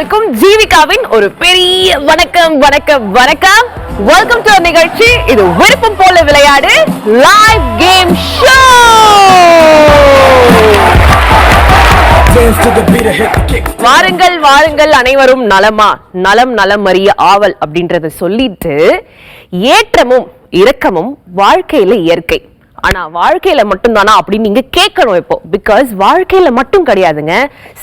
எல்லாருக்கும் ஜீவிகாவின் ஒரு பெரிய வணக்கம் வணக்கம் வணக்கம். வெல்கம் டு நிகழ்ச்சி. இது விருப்பம் போல விளையாடு லைவ் கேம் ஷோ. வாருங்கள் வாருங்கள் அனைவரும் நலமா, நலம் நலம் அறிய ஆவல் அப்படின்றத சொல்லிட்டு, ஏற்றமும் இரக்கமும் வாழ்க்கையில இயற்கை. ஆனா வாழ்க்கையில மட்டும் தானா அப்படின்னு நீங்க கேட்கணும் இப்போ. பிகாஸ் வாழ்க்கையில மட்டும் கிடையாதுங்க,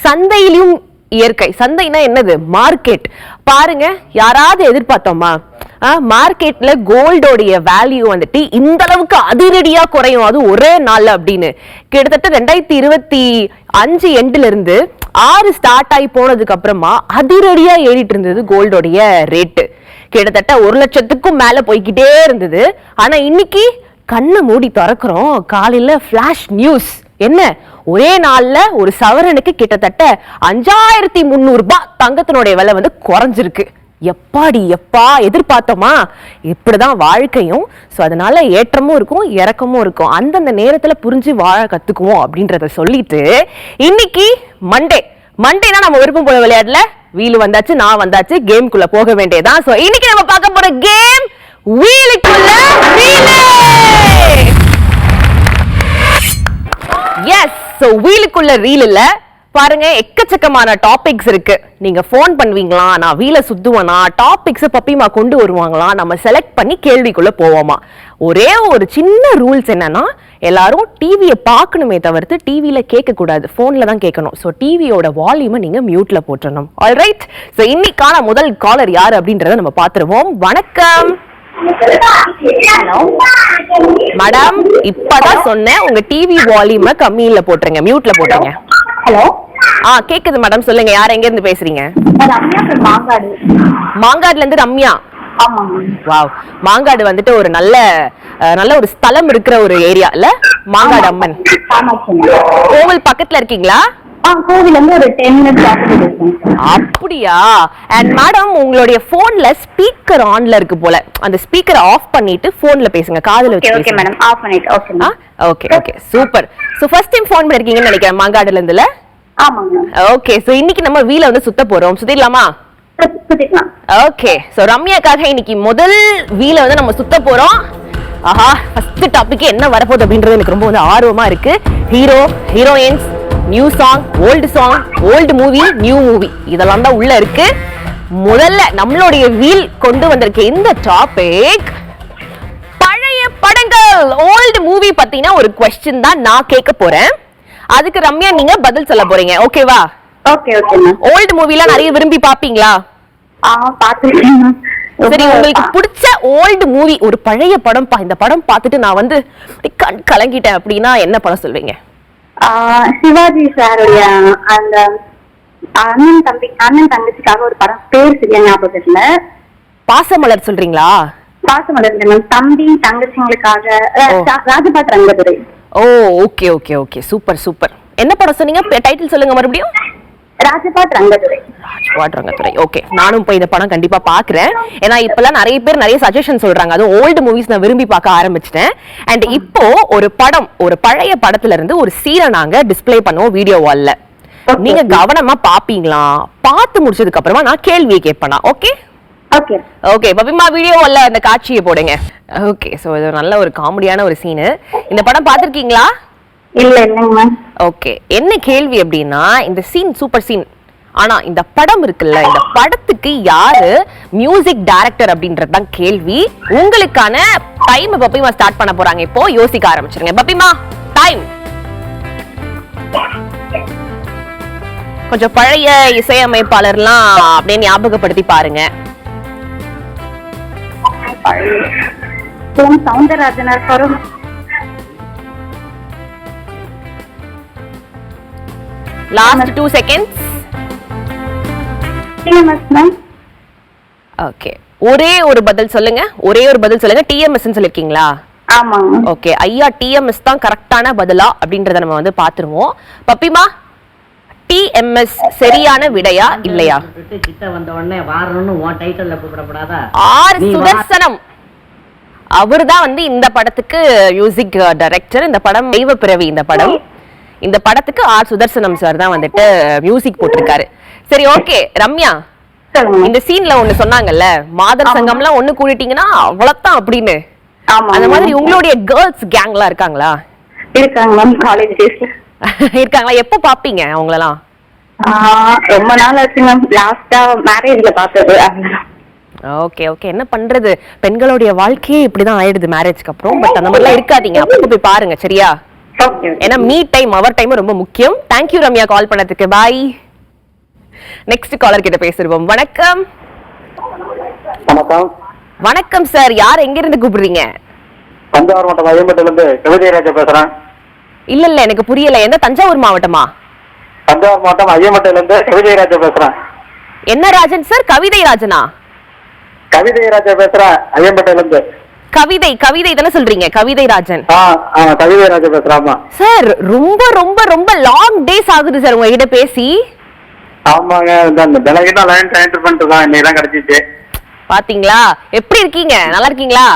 சந்தையிலும் இயற்கை. சந்தைனா என்னது? மார்க்கெட். பாருங்க, யாராவது எதிர்பார்த்தோமா மார்க்கெட்ல கோல்டோடைய வேல்யூ வந்துட்டு இந்த அளவுக்கு அதிரடியா குறையும் அது ஒரே நாள்ல அப்படின்னு? கிட்டத்தட்ட 2025 எண்ட்ல இருந்து 6 ஸ்டார்ட் ஆகி போனதுக்கு அப்புறமா அதிரடியா ஏறிட்டு இருந்தது கோல்டோடைய ரேட்டு. கிட்டத்தட்ட 1 லட்சத்துக்கும் மேல போய்கிட்டே இருந்தது. ஆனா இன்னைக்கு கண்ணை மூடி திறக்கிறோம், காலையில பிளாஷ் நியூஸ் என்ன, ஒரே நாள்ல ஒரு சவரனுக்கு கிட்டத்தட்ட 5300 ரூபாய் தங்கத்தினுடைய விலை வந்து குறைஞ்சிருக்கு. எப்பாடி எப்பா எதிர்பார்த்தோமா? இப்படிதான் வாழ்க்கையும். ஸோ அதனால ஏற்றமும் இருக்கும் இறக்கமும் இருக்கும். அந்தந்த நேரத்துல புரிஞ்சு வாழ கத்துக்குவோம் அப்படின்றத சொல்லிட்டு, இன்னைக்கு மண்டேனா நம்ம விருப்பம் போல விளையாடல வீல் வந்தாச்சு, நான் வந்தாச்சு, கேம்குள்ள போக வேண்டியதான். ஸோ இன்னைக்கு நம்ம பார்க்க போற கேம் வீலுக்குள்ள வீலே. எஸ், சோ வீலுக்குள்ள ரீல் இல்ல. பாருங்க, எக்கச்சக்கமான டாபிக்ஸ் இருக்கு. நீங்க போன் பண்ணுவீங்களா, நான் வீல சுத்துவேனா, டாபிக்ஸ் பப்பிமா கொண்டு வருவாங்களா, நம்ம செலக்ட் பண்ணி கேள்விக்குள்ள போவோமா. ஒரே ஒரு சின்ன ரூல்ஸ் என்னன்னா, எல்லாரும் டிவியை பார்க்கணுமே தவிர்த்து டிவியில கேட்க கூடாது, போன்ல தான் கேட்கணும். ஸோ டிவியோட வால்யூமை நீங்க மியூட்ல போட்டுறணும். ஆல்ரைட். ஸோ இன்னைக்கான முதல் காலர் யார் அப்படின்றத நம்ம பார்த்துருவோம். வணக்கம் மேடம். இப்பதான் சொன்னேன், உங்க டிவி வால்யூமை கம்மியில போட்டுருங்க, மியூட்ல போட்டுருங்க. ஹலோ. கேக்குது மேடம், சொல்லுங்க. யார் எங்க இருந்து பேசுறீங்க? மாங்காடுல இருந்து ரம்யா. வாவ், மாங்காடு வந்துட்டு ஒரு நல்ல ஒரு ஸ்தலம் இருக்கிற ஒரு ஏரியா இல்ல? மாங்காடு அம்மன் கோவில் பக்கத்துல இருக்கீங்களா? கோவில் வந்து ஒரு 10 minutes அப்படியா? அண்ட் மேடம், உங்களுடைய போன்ல ஸ்பீக்கர் ஆன்ல இருக்கு போல, அந்த ஸ்பீக்கரை ஆஃப் பண்ணிட்டு போன்ல பேசுங்க, காதுல வச்சு. ஓகே மேடம், ஆஃப் பண்ணிட்டு. Okay okay, super. So first time phone பண்ணிருக்கீங்கன்னு நினைக்கிறேன் மாங்காடுல இருந்துல. ஆமாங்க. ஓகே, சோ இன்னைக்கு நம்ம வீல வந்து சுத்த போறோம். சுத்திடலாமா? சுத்திடலாம். ஓகே, சோ ரம்யாக்காக இன்னைக்கு முதல் வீல வந்து நம்ம சுத்த போறோம். ஆஹா, ஃபர்ஸ்ட் டாபிக் என்ன வரப்போகுது அப்படின்றது எனக்கு ரொம்ப வந்து ஆர்வமா இருக்கு. Hero, heroines, new song, old song, old movie, new movie, இதெல்லாம் தான் உள்ள இருக்கு. முதல்ல நம்மளுடைய வீல் கொண்டு வந்திருக்க இந்த டாபிக் பழைய படங்கள், ஓல்டு மூவி பத்தினா ஒரு क्वेश्चन தான் நான் கேட்க போறேன். அதுக்கு ரம்யா நீங்க பதில் சொல்ல போறீங்க. ஓகேவா? Okay okay ma'am. ஓல்டு மூவிலாம் நிறைய விரும்பி பாப்பீங்களா? பாத்துட்டேன். சரி, உங்களுக்கு பிடிச்ச ஓல்டு மூவி, ஒரு பழைய படம், இந்த படம் பார்த்துட்டு நான் வந்து கண் கலங்கிட்டேன் அப்படின்னா என்ன படம் சொல்வீங்க? சிவாஜி சாருடைய அந்த அண்ணன் தங்கச்சிக்காக ஒரு படம், பேர் சரியா ஞாபகம் இல்ல. பாசமலர் சொல்றீங்களா? பாசமலர் மேம். தம்பி தங்கச்சிங்களுக்காக ராஜபாட் ரங்கதுரை. ஓ, okay okay okay, super super. என்ன படம் சொன்னீங்க? டைட்டில் சொல்லுங்க மறுபடியும். ராஜபாட் ரங்கதுரை. ராஜபாட் ரங்கதுரை. ஓகே, நானும் போய் இந்த படம் கண்டிப்பா பாக்குறேன். ஏன்னா இப்பெல்லாம் நிறைய பேர் நிறைய சஜஷன் சொல்றாங்க. அது ஓல்டு மூவிஸ் நான் விரும்பி பார்க்க ஆரம்பிச்சிட்டேன். அண்ட் இப்போ ஒரு படம், ஒரு பழைய படத்துல இருந்து ஒரு சீனை நாங்க டிஸ்ப்ளே பண்ணுவோம் வீடியோ வால்ல. நீங்க கவனமா பாப்பீங்களா? பார்த்து முடிச்சதுக்கு அப்புறமா நான் கேள்வியை கேட்பேனா? Okay okay okay. பப்பிமா, வீடியோ வால்ல அந்த காட்சியை போடுங்க. ஓகே, சோ இது நல்ல ஒரு காமெடியான ஒரு சீனு. இந்த படம் பாத்திருக்கீங்களா? இல்ல இல்லங்க மேம். ஓகே, என்ன கேள்வி அப்படின்னா, இந்த சீன் சூப்பர் சீன். ஆனா இந்த படம் இருக்குல்ல, இந்த படத்துக்கு யாரு மியூசிக் டைரக்டர் அப்படின்றது தான் கேள்வி. உங்களுக்கான டைம் பப்பிமா ஸ்டார்ட் பண்ண போறாங்க. இப்போ யோசிக்க ஆரம்பிச்சிருங்க. பப்பிமா, டைம். கொஞ்சம் பழைய இசையமைப்பாளர்லாம் அப்படியே ஞாபகப்படுத்தி பாருங்க. சவுந்தரராஜன் வரும். Last 2 seconds. ஓகே, ஒரே ஒரு பதில் சொல்லுங்க, ஒரே ஒரு பதில் சொல்லுங்க. டிஎம்எஸ் சொல்லிருக்கீங்களா? ஆமாங்க. ஓகே, ஐயா டிஎம்எஸ் தான் கரெக்டான பதிலா அப்படின்றத நம்ம வந்து பாத்துருவோம். பப்பிமா, டிஎம்எஸ் சரியான விடையா இல்லையா? கிட்ட வந்த உடனே வாரணும்னு உன் டைட்டில்ல கூப்பிடப்படாதா? ஆர் சுதர்சனம் அவர்தான் வந்து இந்த படத்துக்கு மியூசிக் டைரக்டர். இந்த படம் தெய்வ பிறவி. இந்த படம் இந்த படத்துக்கு ஆர் சுதர்சனம் சார் தான் வந்துட்டு மியூசிக் போட்டிருக்காரு. சரி, ஓகே ரம்யா, சொல்லுங்க. இந்த சீன்ல ஒண்ணு சொன்னாங்கல்ல, மாதர் சங்கம்லாம் ஒண்ணு கூடிட்டீங்கன்னா அவ்வளவுதான் அப்படின்னு. ஆமா. அந்த மாதிரி உங்களுடைய கேர்ள்ஸ் கேங்லாம் இருக்காங்களா? இருக்காங்க மேம், காலேஜ் டேஸ்ல. இருக்காங்களா? எப்போ பாப்பீங்க அவங்களெல்லாம்? ரொம்ப நாள் ஆச்சு மேம், லாஸ்டா மேரேஜ்ல பார்த்தது. ஓகே ஓகே, என்ன பண்றது, பெண்களுடைய வாழ்க்கையே இப்படிதான் ஆயிடுது மேரேஜ்க்கு அப்புறம். பட் அந்த மாதிரிலாம் இருக்காதீங்க, அப்போ போய் பாருங்க சரியா? ஏன்னா மீ டைம் அவர் டைம் ரொம்ப முக்கியம். தேங்க்யூ ரம்யா கால் பண்ணதுக்கு, பாய். நெக்ஸ்ட் காலர் கிட்ட பேசுறோம். வணக்கம். வணக்கம். வணக்கம் சார், யார் எங்க இருந்து கூப்பிடுறீங்க? தஞ்சாவூர் மாவட்டம் ஐயம்பட்டில இருந்து கவிதைராஜா பேசுறேன். இல்ல எனக்கு புரியல, எந்த தஞ்சாவூர் மாவட்டமா? தஞ்சாவூர் மாவட்டம் ஐயம்பட்டில இருந்து கவிதைராஜா பேசுறேன். என்ன ராஜன் சார்? கவிதை ராஜனா? கவிதைராஜா பேசுறேன் ஐயம்பட்டில இருந்து. கவிதை தானே சொல்றீங்க? கவிதை ராஜன். கவிதைராஜா பேசுறாமா சார்? ரொம்ப ரொம்ப ரொம்ப லாங் டேஸ் ஆகுது சார் உங்ககிட்ட பேசி. ஆமாங்க, இந்த தினகிட்ட லைன் ட்ரைன் பண்ணிட்டு தான் இன்னைக்கு தான் கிடைச்சிச்சு. பாத்தீங்களா? எப்படி இருக்கீங்க? நல்லா இருக்கீங்களா?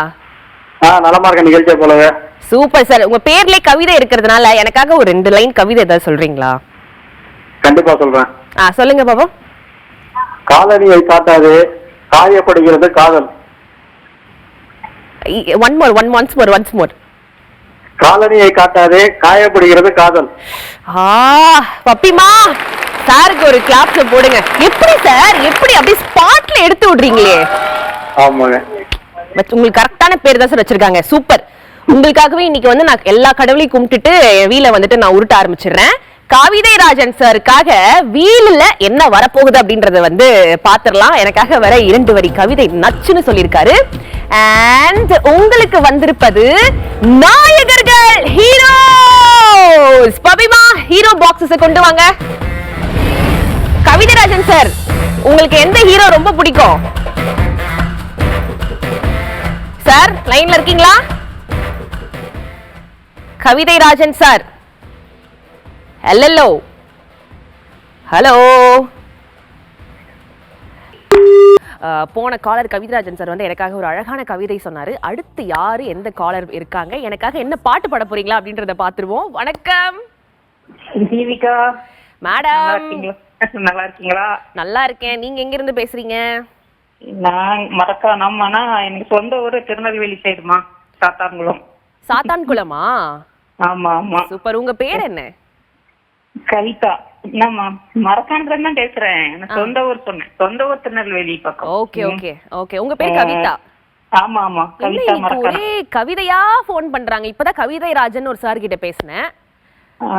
நலமா இருக்க நிகழ்ச்சியை போலவே. Super sir. உங்க பேர்லயே கவிதை இருக்கிறதுனால எனக்காக ஒரு 2 லைன் கவிதை ஏதாவது சொல்றீங்களா? கண்டிப்பா சொல்றேன். சொல்லுங்க பாப்போம். காலனியை காட்டாது, காயப்படுகிறது காதல். Once more. காலனியை காட்டாது, காயப்படுகிறது காதல். பப்பிமா, சாருக்கு ஒரு கிளாப்ல போடுங்க. எப்படி சார், எப்படி அப்படியே ஸ்பாட்ல எடுத்து விடுறீங்களே. ஆமாங்க, உங்களுக்கு கரெக்டான பேர் தான் சார் வச்சிருக்காங்க. சூப்பர். உங்களுக்காகவே இன்னைக்கு வந்து நான் எல்லா கடவுளையும் கும்பிட்டுட்டு வீல வந்துட்டு நான் உருட்ட ஆரம்பிச்சிடுறேன். கவிதை ராஜன் சாருக்காக வீல்ல என்ன வரப்போகுது அப்படின்றத வந்து பாத்திரலாம். எனக்காக வர 2 வரி கவிதை நச்சுன்னு சொல்லியிருக்காரு. அண்ட் உங்களுக்கு வந்திருப்பது நாயகர்கள், ஹீரோஸ். பபிமா, ஹீரோ பாக்ஸஸ் கொண்டு வாங்க. கவிதை ராஜன் சார், உங்களுக்கு எந்த ஹீரோ ரொம்ப பிடிக்கும் சார்? லைன்ல இருக்கீங்களா? கவிதை ராஜன் சார், ஹலோ ஹலோ. போன காலர் கவிதராஜன் சார் வந்து எனக்காக ஒரு அழகான கவிதை சொன்னாரு. அடுத்து யாரு, எந்த காலர் இருக்காங்க, எனக்காக என்ன பாட்டு பாட போறீங்களா அப்படின்றத பாத்துருவோம். வணக்கம் ஜீவிகா மேடம். நல்லா இருக்கீங்களா? நல்லா இருக்கேன். நீங்க எங்க இருந்து பேசுறீங்க? நான் மறக்கானம். ஆனா எனக்கு சொந்த ஊரு திருநெல்வேலி சைடுமா, சாத்தான்குளம். சாத்தான்குளமா? ஆமா ஆமா. சூப்பர். உங்க பேர் என்ன? கவிதா. என்னம்மா, மறக்கானதுல தான் பேசுறேன். எனக்கு சொந்த ஊர் சொன்னேன், சொந்த ஊர் திருநெல்வேலி பக்கம். Okay okay okay. உங்க பேர் கவிதா? ஆமா ஆமா, கவிதா மறக்கான. ஒரே கவிதையா போன் பண்றாங்க. இப்பதான் கவிதை ராஜன் ஒரு சார் கிட்ட பேசினேன்.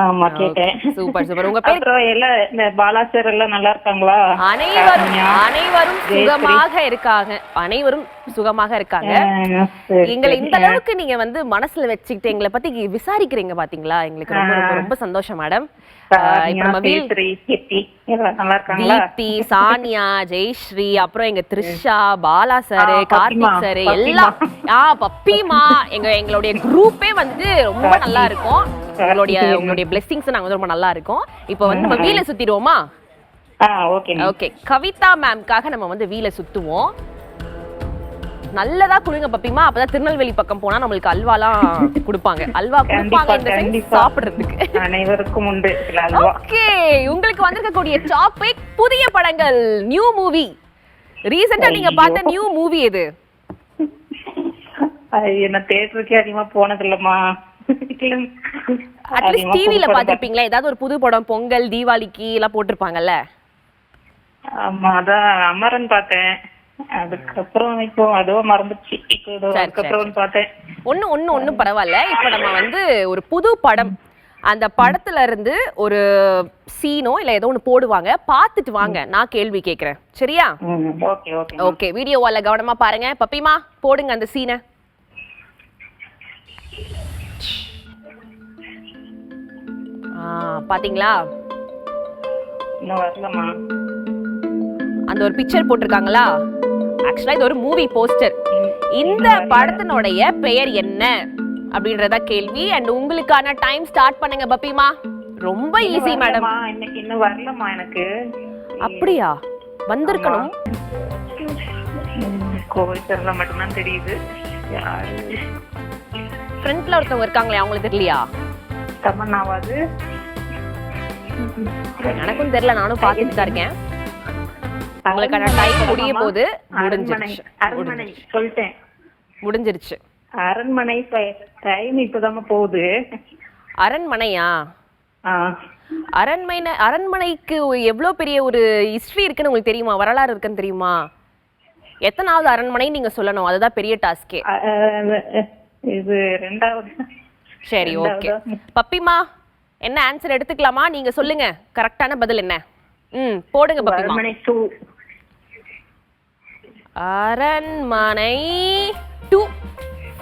ஆமா, கேட்டேன். Super super. உங்க பேர்? அப்புறம் எல்லாம் இந்த பாலா சார் எல்லாம் நல்லா இருக்காங்களா? அனைவரும் சுகமாக இருக்காங்க. அனைவரும் சுகமாக இருக்காங்க. எங்களை இந்த அளவுக்கு நீங்க வந்து மனசுல வச்சுக்கிட்டு எங்களை பத்தி விசாரிக்கிறீங்க பாத்தீங்களா, எங்களுக்கு ரொம்ப ரொம்ப ரொம்ப சந்தோஷம் மேடம். தீப்தி, சானியா, ஜெயஸ்ரீ, அப்புறம் எங்க த்ரிஷா, பாலா சாரு, கார்த்திக் சாரு, எல்லாம் பப்பிமா, எங்களுடைய குரூப்பே வந்து ரொம்ப நல்லா இருக்கும். உங்களுடைய பிளெஸிங்ஸ் நாங்க வந்து ரொம்ப நல்லா இருக்கும். இப்போ வந்து நம்ம வீல சுத்திடுவோமா? ஓகே. கவிதா மேம்காக நம்ம வந்து வீல சுத்துவோம். நல்லதா குடுங்க பப்பிமா, அப்பதான் திருநெல்வேலி பக்கம் போனா நம்மளுக்கு அல்வாலாம் கொடுப்பாங்க. அல்வா கொடுப்பாங்க சாப்பிடுறதுக்கு. அனைவருக்கும் உண்டு. ஓகே, உங்களுக்கு வந்திருக்கக்கூடிய டாபிக் புதிய படங்கள், நியூ மூவி. ரீசெண்டா நீங்க பார்த்த நியூ மூவி எது? என்ன தியேட்டருக்கே அதிகமா போனது இல்லம்மா. அட்லீஸ்ட் டிவில பாத்திருப்பீங்களா? ஏதாவது ஒரு புது படம் பொங்கல் தீபாவளிக்கு எல்லாம் போட்டிருப்பாங்கல்ல. ஆமா, அதான் அமரன் பார்த்தேன். அதுக்கப்புறம் இப்போ அதுவும் மறந்துச்சு. அதுக்கப்புறம் பார்த்தேன். ஒன்னும் பரவாயில்ல. இப்ப நம்ம வந்து ஒரு புது படம், அந்த படத்துல இருந்து ஒரு சீனோ இல்ல ஏதோ ஒண்ணு போடுவாங்க, பாத்துட்டு வாங்க, நான் கேள்வி கேக்குறேன். சரியா? ஓகே. வீடியோ வால்ல கவனமா பாருங்க. பப்பிமா, போடுங்க அந்த சீனை. பாத்தீங்களா? இன்னும் வரலமா. அந்த ஒரு பிக்சர் போட்டிருக்காங்களா? ஆக்சுவலா இது ஒரு மூவி போஸ்டர். இந்த படத்தினுடைய பெயர் என்ன அப்படின்றத கேள்வி. அண்ட் உங்களுக்கான டைம் ஸ்டார்ட் பண்ணுங்க பப்பிமா. ரொம்ப ஈஸி மேடம். இன்னைக்கு இன்னும் வரலமா எனக்கு. அப்படியா? வந்திருக்கணும். கோவில் தெரியல மட்டும் தான் தெரியுது. ஃப்ரண்ட்ல ஒருத்தவங்க இருக்காங்களே, அவங்களுக்கு தெரியலையா? தமன்னாவாது? எனக்கும் தெரியல, நானும் பார்த்துட்டு தான் இருக்கேன். உங்களுக்கான டைம் முடிய போது. முடிஞ்சிருச்சு. அரண்மனை சொல்லிட்டேன். முடிஞ்சிருச்சு. அரண்மனை டைம் இப்பதாம்மா போகுது. அரண்மனையா? அரண்மனைக்கு எவ்வளவு பெரிய ஒரு ஹிஸ்டரி இருக்குன்னு உங்களுக்கு தெரியுமா? வரலாறு இருக்குன்னு தெரியுமா? எத்தனாவது அரண்மனை நீங்க சொல்லணும், அதுதான் பெரிய டாஸ்கே. இது ரெண்டாவது. சரி, ஓகே. பப்பிமா, என்ன ஆன்சர் எடுத்துக்கலாமா? நீங்க சொல்லுங்க, கரெக்டான பதில் என்ன? போடுங்க பப்பிமா. அரண்மனை 2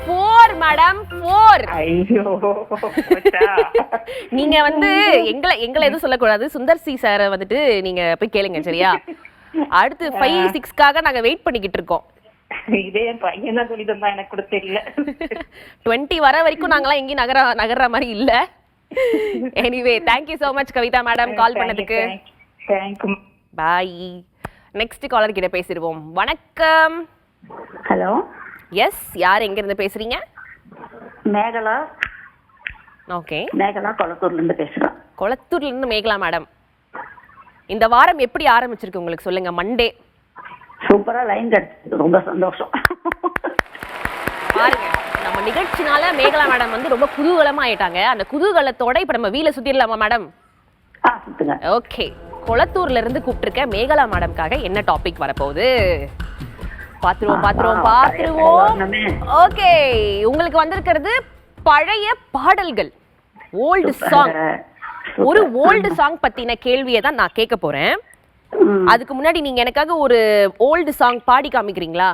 4 மேடம், 4. ஐயோ, நீங்க வந்து எங்களை எதுவும் சொல்லக்கூடாது. சுந்தர் சி சார வந்துட்டு நீங்க போய் கேளுங்க, சரியா? அடுத்து 5 6க்காக நாங்க வெயிட் பண்ணிக்கிட்டு இருக்கோம். இதே பையன் தான் சொல்லி தந்தா, எனக்கு கூட தெரியல. 20 வர வரைக்கும் நாங்களாம் எங்கேயும் நகர்ற மாதிரி இல்ல. Anyway, thank you so much Kavitha madam call பண்ணதுக்கு. தேங்க்யூ. பாய். நெக்ஸ்ட் காலர் கிட்ட பேசிடுவோம். வணக்கம். ஹலோ. எஸ், யார் எங்க இருந்து பேசுறீங்க? மேகலா. ஓகே. மேகலா கொளத்தூர்ல இருந்து பேசுறேன். கொளத்தூர்ல இருந்து மேகலா மேடம். இந்த வாரம் எப்படி ஆரம்பிச்சிருக்கு உங்களுக்கு, சொல்லுங்க. மண்டே சூப்பரா லைன் கிடைச்சது, ரொம்ப சந்தோஷம். பாருங்க, நம்ம நிகழ்ச்சினால மேகலா மேடம் வந்து ரொம்ப குதூகலமா ஆயிட்டாங்க. அந்த குதூகலத்தோட இப்ப நம்ம வீல சுத்திடலாமா மேடம்? சுத்துங்க. ஓகே. கொளத்தூர்ல இருந்து கூப்பிட்டிருக்க மேகலா மேடம்காக என்ன டாபிக் வரப்போகுது பாத்துருவோம். ஓகே, உங்களுக்கு வந்திருக்கிறது பழைய பாடல்கள், ஓல்டு சாங். ஒரு ஓல்டு சாங் பத்தின கேள்வியை தான் நான் கேட்க போறேன். அதுக்கு முன்னாடி நீங்க எனக்காக ஒரு ஓல்டு சாங் பாடி காமிக்கிறீங்களா?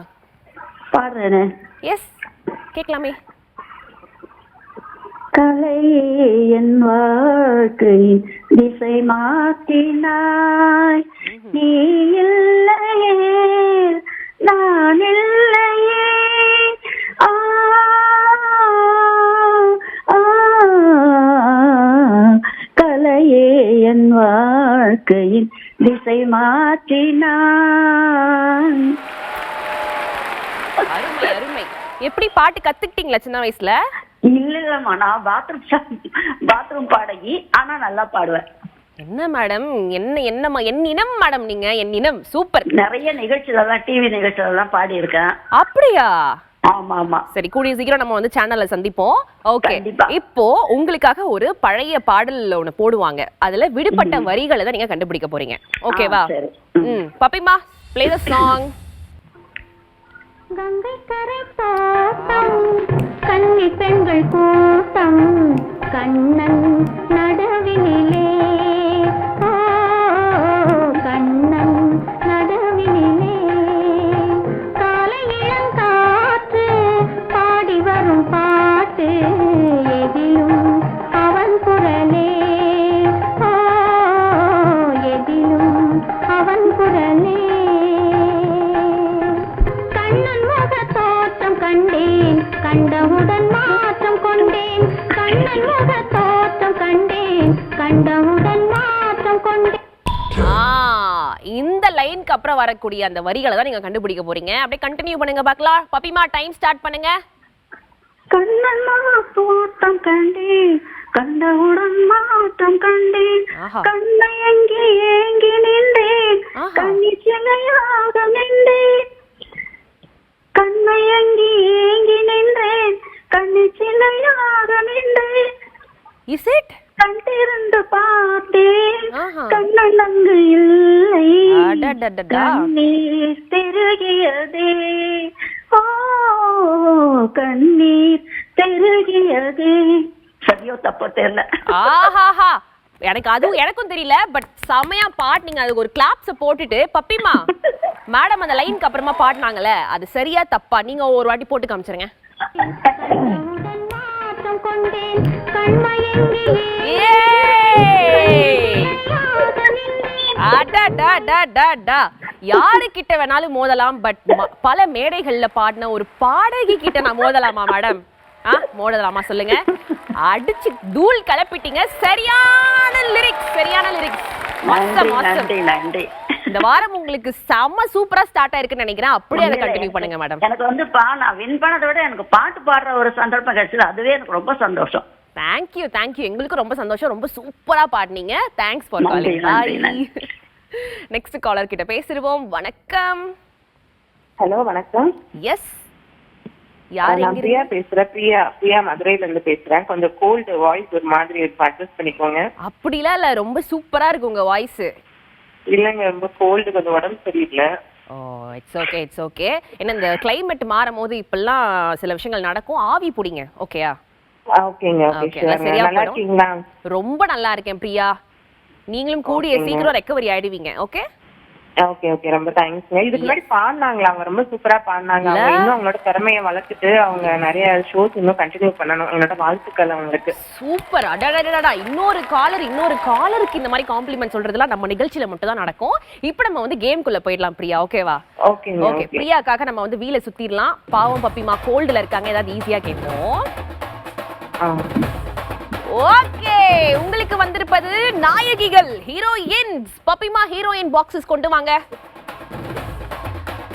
பாடுறேனே. எஸ், கேட்கலாமே. கலையே என் வாழ்க்கையின் திசை மாற்றினாய், நீ இல்லையே நான் இல்லையே, ஆ கலையே என் வாழ்க்கையின் திசை மாற்றினாய். அருமை அருமை. எப்படி பாட்டு கத்துக்கிட்டீங்களா சின்ன வயசுல? இல்லம்மா, நான் பாத்ரூம் பாடகி, ஆனா நல்லா பாடுவேன். என்ன மேடம், என்னம்மா என் இனம் மேடம், நீங்க என் இனம். சூப்பர். நிறைய நிகழ்ச்சியில எல்லாம், டிவி நிகழ்ச்சியில எல்லாம் பாடி இருக்கேன். அப்படியா? ஆமா ஆமா. சரி, கூடிய சீக்கிரம் நம்ம வந்து சேனல்ல சந்திப்போம். ஓகே. இப்போ உங்களுக்காக ஒரு பழைய பாடல் ஒண்ணு போடுவாங்க, அதுல விடுபட்ட வரிகளை தான் நீங்க கண்டுபிடிக்க போறீங்க. ஓகேவா? பப்பிமா, ப்ளே தி சாங். கங்கை கரை தோட்டம், கன்னி பெண்கள் கூட்டம், கண்ணன் நடுவினிலே, ஓ கண்ணன் நடுவினிலே, காலை இளங்காற்று பாடி வரும் பாட்டு, எதிலும் அவன் குரலே, ஓ எதிலும் அவன் குரலே. கண்ணன் முக தோற்றம் கண்டேன், கண்டவுடன் மாற்றம் கொண்டேன், கண்ணன் முக தோற்றம் கண்டேன், கண்டவுடன் மாற்றம் கொண்டேன். இந்த லைனுக்கு அப்புறம் வரக்கூடிய அந்த வரிகளை தான் நீங்க கண்டுபிடிக்க போறீங்க. அப்படியே கண்டினியூ பண்ணுங்க பார்க்கலாம். பப்பிமா, டைம் ஸ்டார்ட் பண்ணுங்க. கண்ணன் முக தோற்றம் கண்டேன், கண்டவுடன் மாற்றம் கண்டேன், கண்ணை எங்கி ஏங்கி நின்றேன், கண்ணி சிலையாக நின்றேன், கண்ணை எங்கி ஏங்கி நின்றேன், கண்ணி சிலையாக நின்றேன். Is it? கண்டிருந்து பார்த்தேன், கண்ணன் அங்கு இல்லை, கண்ணீர் தெருகியதே, ஓ கண்ணீர் தெருகியதே. சரியோ தப்போ தெரியல. ஆஹாஹா, எனக்கும் தெரியல, பட் செமையா பாட்டுனீங்க. அதுக்கு ஒரு கிளாப்ஸ் போட்டுட்டு பப்பிமா மேடம் அந்த லைனுக்கு அப்புறமா பாடினாங்கல்ல, அது சரியா தப்பா நீங்க ஒரு வாட்டி போட்டு காமிச்சிருங்க. யாரு கிட்ட வேணாலும் மோதலாம், பட் பல மேடைகள்ல பாடின ஒரு பாடகி கிட்ட நான் மோதலாமா மேடம்? மோதலாமா சொல்லுங்க? அடிச்சு தூள் கலப்பிட்டீங்க. சரியான லிரிக்ஸ், சரியான லிரிக்ஸ். இந்த வாரம் உங்களுக்கு செம்ம சூப்பரா ஸ்டார்ட் ஆயிருக்குன்னு நினைக்கிறேன். அப்படியே அதை கண்டினியூ பண்ணுங்க மேடம். எனக்கு வந்து நான் வின் பண்ணதை விட எனக்கு பாட்டு பாடுற ஒரு சந்தர்ப்பம் கிடைச்சது, அதுவே எனக்கு ரொம்ப சந்தோஷம். தேங்க்யூ தேங்க்யூ, எங்களுக்கு ரொம்ப சந்தோஷம், ரொம்ப சூப்பரா பாடுனீங்க. தேங்க்ஸ் ஃபார் நன்றி, காலிங். நன்றி, பாய். நன்றி. நெக்ஸ்ட் காலர் கிட்ட பேசிடுவோம். வணக்கம். ஹலோ வணக்கம். எஸ், யார் நான் எங்க பிரியா பேசுறேன். பிரியா மதுரையில இருந்து பேசுறேன். கொஞ்சம் கோல்டு வாய்ஸ் ஒரு மாதிரி அட்ஜஸ்ட் பண்ணிக்கோங்க. அப்படிலாம் இல்ல, ரொம்ப சூப்பரா இருக்கு உங்க வாய்ஸ். இல்லைங்க, ரொம்ப கோல்டு, கொஞ்சம் உடம்பு சரியில்லை. ஓ, இட்ஸ் ஓகே இட்ஸ் ஓகே. ஏன்னா இந்த கிளைமேட் மாறும் போது இப்பெல்லாம் சில விஷயங்கள் நடக்கும். ஆவி புடிங்க, ஓகேயா? ஓகேங்க, Okay, எல்லாம் சரியா நல்லா போயிடும். இருக்கீங்களா? ரொம்ப நல்லா இருக்கேன் பிரியா. நீங்களும் கூடிய சீக்கிரம் ரெக்கவரி ஆயிடுவீங்க. ஓகே ஓகே ஓகே, ரொம்ப தேங்க்ஸ்ங்க. இதுக்கு முன்னாடி பாடினாங்களா? அவங்க ரொம்ப சூப்பரா பாடினாங்க. அவங்க இன்னும் அவங்களோட திறமையை வளர்த்துட்டு அவங்க நிறைய ஷோஸ் இன்னும் கண்டினியூ பண்ணணும். என்னோட வாழ்த்துக்கள் அவங்களுக்கு. சூப்பர். அடடடடா, இன்னொரு காலருக்கு இந்த மாதிரி காம்ப்ளிமெண்ட் சொல்றதுலாம் நம்ம நிகழ்ச்சியில மட்டும் தான் நடக்கும். இப்போ நம்ம வந்து கேம்குள்ள போயிடலாம் பிரியா, ஓகேவா? ஓகேங்க. ஓகே, பிரியாக்காக நம்ம வந்து வீல சுத்திடலாம். பாவம் பப்பிமா கோல்டுல இருக்காங்க, ஏதாவது ஈஸியா கேட்போம். ஓகே, உங்களுக்கு வந்திருப்பது நாயகிகள், ஹீரோயின்ஸ். பப்பிமா ஹீரோயின் பாக்ஸஸ் கொண்டு வாங்க.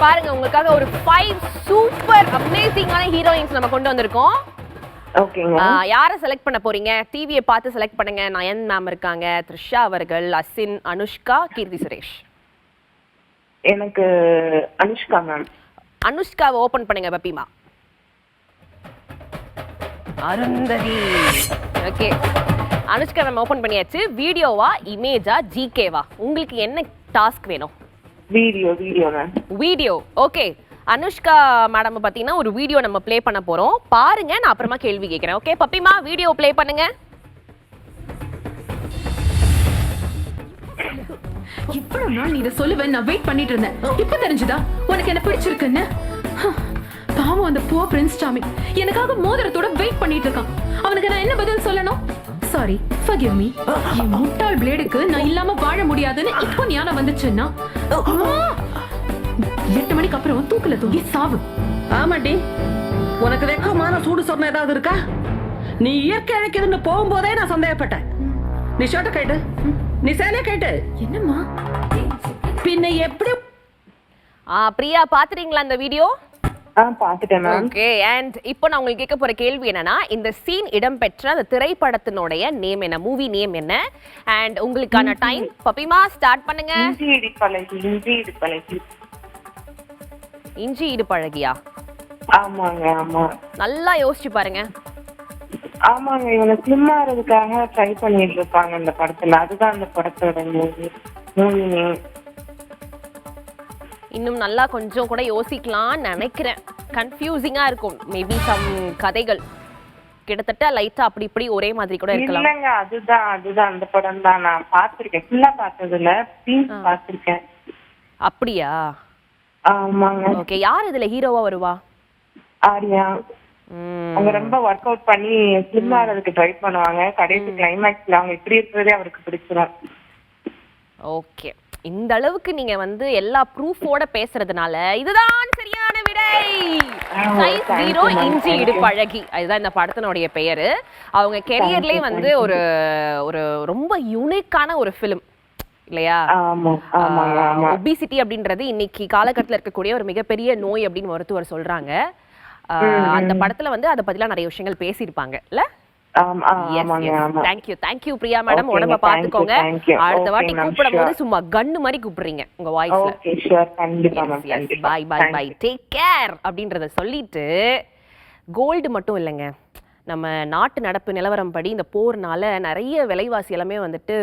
பாருங்க, உங்களுக்காக ஒரு 5 சூப்பர் அமேசிங்கான ஹீரோயின்ஸ் நம்ம கொண்டு வந்திருக்கோம். ஓகேங்க. யாரை செலக்ட் பண்ண போறீங்க? டிவியை பார்த்து செலக்ட் பண்ணுங்க. நயன் மேம் இருக்காங்க, த்ரிஷா அவர்கள், அசின், அனுஷ்கா, கீர்த்தி சுரேஷ். எனக்கு அனுஷ்கா மேம். அனுஷ்காவை ஓபன் பண்ணுங்க பப்பிமா. Arundhati. Okay, Anushka ma'am open பண்ணியாச்சு. வீடியோவா, இமேஜா, ஜிகேவா? உங்களுக்கு என்ன டாஸ்க் வேணும்? Video ma'am. Video. Okay, Anushka madam பாத்தீங்கன்னா ஒரு வீடியோ நம்ம ப்ளே பண்ண போறோம். பாருங்க, நான் அப்புறமா கேள்வி கேட்கிறேன். ஓகே பப்பிமா, வீடியோ ப்ளே பண்ணுங்க. இவ்வளவு நாள் நீ இதை சொல்லுவேன் நான் வெயிட் பண்ணிட்டு இருந்தேன். இப்ப தெரிஞ்சுதா உனக்கு என்ன பிடிச்சிருக்குன்னு? பாவம் அந்த போ பிரின்ஸ் சாமி எனக்காக மோதிரத்தோட வெயிட் பண்ணிட்டு இருக்கான். அவனுக்கு நான் என்ன பதில் சொல்லணும்? Sorry, forgive me. என் முட்டாள் பிளேடுக்கு நான் இல்லாம வாழ முடியாதுன்னு இப்போ ஞானம் வந்துச்சுன்னா 8 மணிக்கு அப்புறம் தூக்குல தூங்கி சாவு. ஆமாண்டி, உனக்கு வெக்கமான சூடு சொன்ன ஏதாவது இருக்கா? நீ இயற்கை அழைக்குதுன்னு போகும்போதே நான் சந்தேகப்பட்டேன். நீ ஷர்ட்ட கேட்டு, நீ சேலைய கேட்டு. என்னம்மா பின்ன எப்படி? பிரியா, பாத்துறீங்களா அந்த வீடியோ? பாத்துட்டேன் மேம். ஓகே, அண்ட் இப்போ நான் உங்களுக்கு கேட்க போற கேள்வி என்னன்னா, இந்த சீன் இடம்பெற்ற அந்த திரைப்படத்தினுடைய நேம் என்ன, மூவி நேம் என்ன? அண்ட் உங்களுக்கான டைம். பப்பிமா ஸ்டார்ட் பண்ணுங்க. இஞ்சி இடுப்பழகி. இஞ்சி இடு பழகியா? ஆமாங்க, ஆமா. நல்லா யோசிச்சு பாருங்க. ஆமாங்க, இவங்க ஸ்லிம் ஆறதுக்காக ட்ரை பண்ணிட்டு இருப்பாங்க இந்த படத்துல. அதுதான் அந்த படத்தோட மூவி நேம். இன்னும் நல்லா கொஞ்சம் கூட யோசிக்கலாம்னு நினைக்கிறேன். கன்ஃபியூசிங்கா இருக்கும். மேபி சம் கதைகள் கிட்டத்தட்ட லைட்டா அப்படி இப்படி ஒரே மாதிரி கூட இருக்கலாம். இல்லங்க, அதுதான் அந்த படம் தான். நான் பாத்திருக்கேன், ஃபுல்லா பார்த்ததுல சீன்ஸ் பாத்திருக்கேன். அப்படியா? ஆமாங்க. ஓகே, யார் இதுல ஹீரோவா வருவா? ஆரியா. அவங்க ரொம்ப ஒர்க் அவுட் பண்ணி ஸ்லிம் ஆறதுக்கு ட்ரை பண்ணுவாங்க. கடைசி கிளைமேக்ஸ்ல அவங்க இப்படி இருக்கிறதே அவருக்கு பிடிச்சிரும். ஓகே, இந்த அளவுக்கு நீங்க வந்து எல்லா ப்ரூஃபோட பேசுறதுனால இதுதான் சரியான விடை. சைஸ் 0 இஞ்சி இடுப்பழகி, அதுதான் இந்த படத்தினுடைய பெயரு. அவங்க கெரியர்லயே வந்து ஒரு ஒரு ரொம்ப யூனிக்கான ஒரு ஃபிலிம் இல்லையா? ஒபிசிட்டி அப்படின்றது இன்னைக்கு காலகட்டத்தில் இருக்கக்கூடிய ஒரு மிகப்பெரிய நோய் அப்படின்னு மருத்துவர் சொல்றாங்க. அந்த படத்துல வந்து அதை பத்திலாம் நிறைய விஷயங்கள் பேசியிருப்பாங்க இல்ல? Thank you Priya madam. உடம்ப பாத்துக்கோங்க. அடுத்த வாட்டி கூப்பிடும் போது சும்மா கன்னு மாதிரி கூப்பிடுறீங்க உங்க வாய்ஸ்ல. பாய் பாய் பாய், டேக் கேர் அப்படின்றத சொல்லிட்டு, கோல்டு மட்டும் இல்லைங்க, நம்ம நாட்டு நடப்பு நிலவரம் படி இந்த போர்னால நிறைய விலைவாசி எல்லாமே வந்துட்டு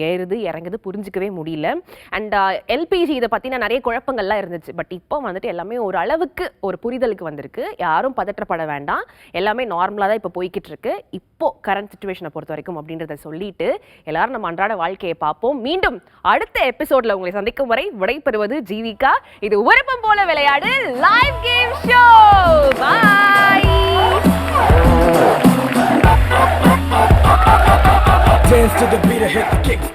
ஏறுது இறங்குது, புரிஞ்சிக்கவே முடியல. அண்ட் எல்பிஜி இதை பற்றின நிறைய குழப்பங்கள்லாம் இருந்துச்சு. பட் இப்போ வந்துட்டு எல்லாமே ஒரு அளவுக்கு ஒரு புரிதலுக்கு வந்திருக்கு. யாரும் பதற்றப்பட வேண்டாம், எல்லாமே நார்மலாக தான் இப்போ போய்கிட்டு இருக்கு இப்போ கரண்ட் சுச்சுவேஷனை பொறுத்த வரைக்கும் அப்படின்றத சொல்லிட்டு எல்லாரும் நம்ம அன்றாட வாழ்க்கையை பார்ப்போம். மீண்டும் அடுத்த எபிசோட்ல உங்களை சந்திக்கும் வரை விடைபெறுவது ஜீவிகா. இது விருப்பம் போல விளையாடு live game show. Bye. Dance to the beat, hit the kicks.